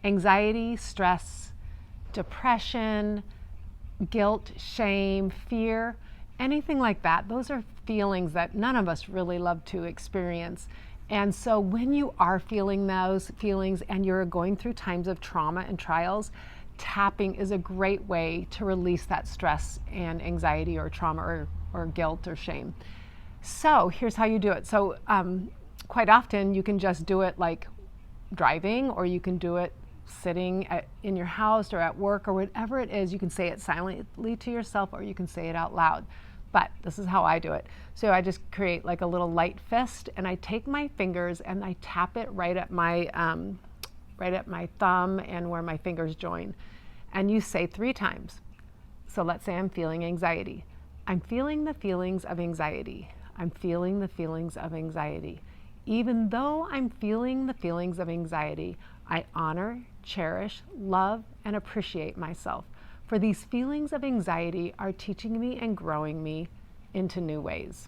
Anxiety, stress, depression, guilt, shame, fear, anything like that. Those are feelings that none of us really love to experience. And so when you are feeling those feelings and you're going through times of trauma and trials, tapping is a great way to release that stress and anxiety or trauma or guilt or shame. So here's how you do it. So quite often you can just do it like driving, or you can do it sitting in your house or at work or whatever it is. You can say it silently to yourself, or you can say it out loud. But this is how I do it. So I just create like a little light fist, and I take my fingers and I tap it right at my thumb and where my fingers join. And you say 3 times. So let's say I'm feeling anxiety. I'm feeling the feelings of anxiety. I'm feeling the feelings of anxiety. Even though I'm feeling the feelings of anxiety, I honor, cherish, love, and appreciate myself. For these feelings of anxiety are teaching me and growing me into new ways.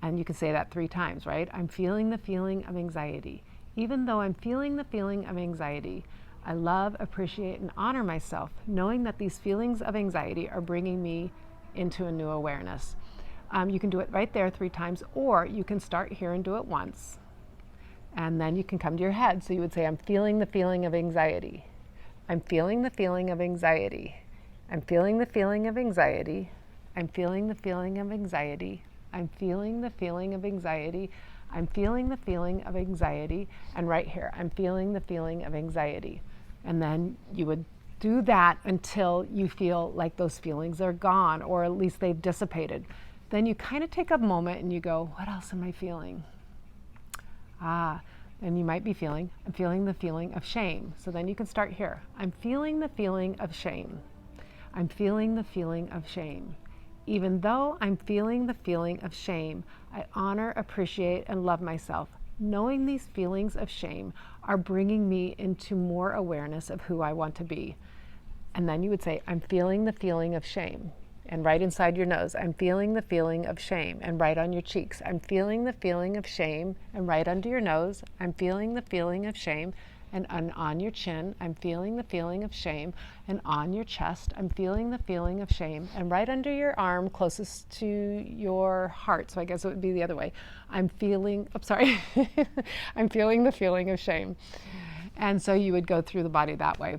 And you can say that 3 times, right? I'm feeling the feeling of anxiety. Even though I'm feeling the feeling of anxiety, I love, appreciate, and honor myself, knowing that these feelings of anxiety are bringing me into a new awareness. You can do it right there 3 times, or you can start here and do it once. And then you can come to your head. So you would say, I'm feeling the feeling of anxiety. I'm feeling the feeling of anxiety. I'm feeling the feeling of anxiety. I'm feeling the feeling of anxiety. I'm feeling the feeling of anxiety. I'm feeling the feeling of anxiety. And right here, I'm feeling the feeling of anxiety. And then you would do that until you feel like those feelings are gone, or at least they've dissipated. Then you kind of take a moment and you go, what else am I feeling? And you might be feeling, I'm feeling the feeling of shame. So then you can start here. I'm feeling the feeling of shame. I'm feeling the feeling of shame. Even though I'm feeling the feeling of shame, I honor, appreciate, and love myself, knowing these feelings of shame are bringing me into more awareness of who I want to be. And then you would say, I'm feeling the feeling of shame. And right inside your nose, I'm feeling the feeling of shame. And right on your cheeks, I'm feeling the feeling of shame. And right under your nose, I'm feeling the feeling of shame. And on your chin, I'm feeling the feeling of shame. And on your chest, I'm feeling the feeling of shame. And right under your arm, closest to your heart, so I guess it would be the other way, I'm feeling I'm feeling the feeling of shame. And so you would go through the body that way.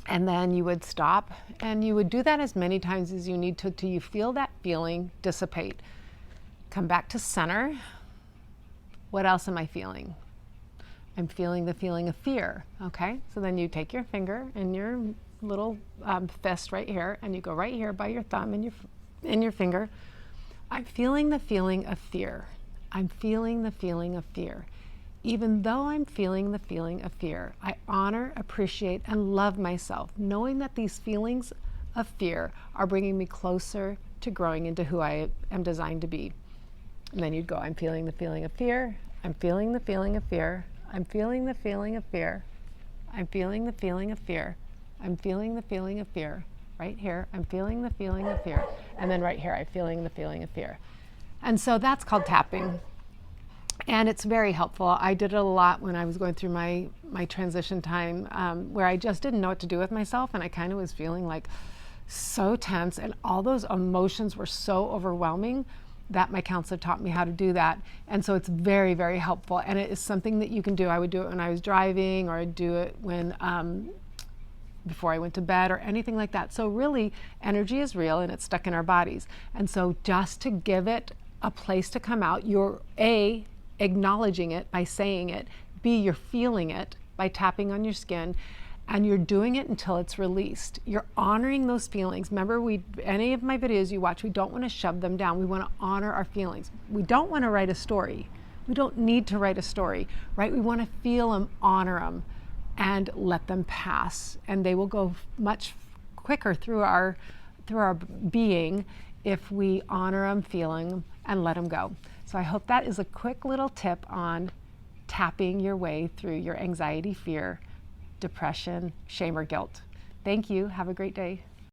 And then you would stop, and you would do that as many times as you need to till you feel that feeling dissipate. Come back to center. What else am I feeling? I'm feeling the feeling of fear. Okay, so then you take your finger and your little fist right here, and you go right here by your thumb and your finger. I'm feeling the feeling of fear. I'm feeling the feeling of fear. Even though I'm feeling the feeling of fear, I honor, appreciate, and love myself, knowing that these feelings of fear are bringing me closer to growing into who I am designed to be. And then you'd go, I'm feeling the feeling of fear. I'm feeling the feeling of fear. I'm feeling the feeling of fear. I'm feeling the feeling of fear. I'm feeling the feeling of fear. Right here, I'm feeling the feeling of fear. And then right here, I'm feeling the feeling of fear. And so that's called tapping. And it's very helpful. I did it a lot when I was going through my transition time, where I just didn't know what to do with myself, and I kind of was feeling like so tense, and all those emotions were so overwhelming that my counselor taught me how to do that. And so it's very, very helpful, and it is something that you can do. I would do it when I was driving, or I'd do it when before I went to bed, or anything like that. So really, energy is real, and it's stuck in our bodies. And so just to give it a place to come out, you're acknowledging it by saying it, B, you're feeling it by tapping on your skin, and you're doing it until it's released. You're honoring those feelings. Remember, any of my videos you watch, we don't want to shove them down. We want to honor our feelings. We don't want to write a story. We don't need to write a story, right? We want to feel them, honor them, and let them pass. And they will go much quicker through our being if we honor them, feeling them, and let them go. So I hope that is a quick little tip on tapping your way through your anxiety, fear, depression, shame, or guilt. Thank you. Have a great day.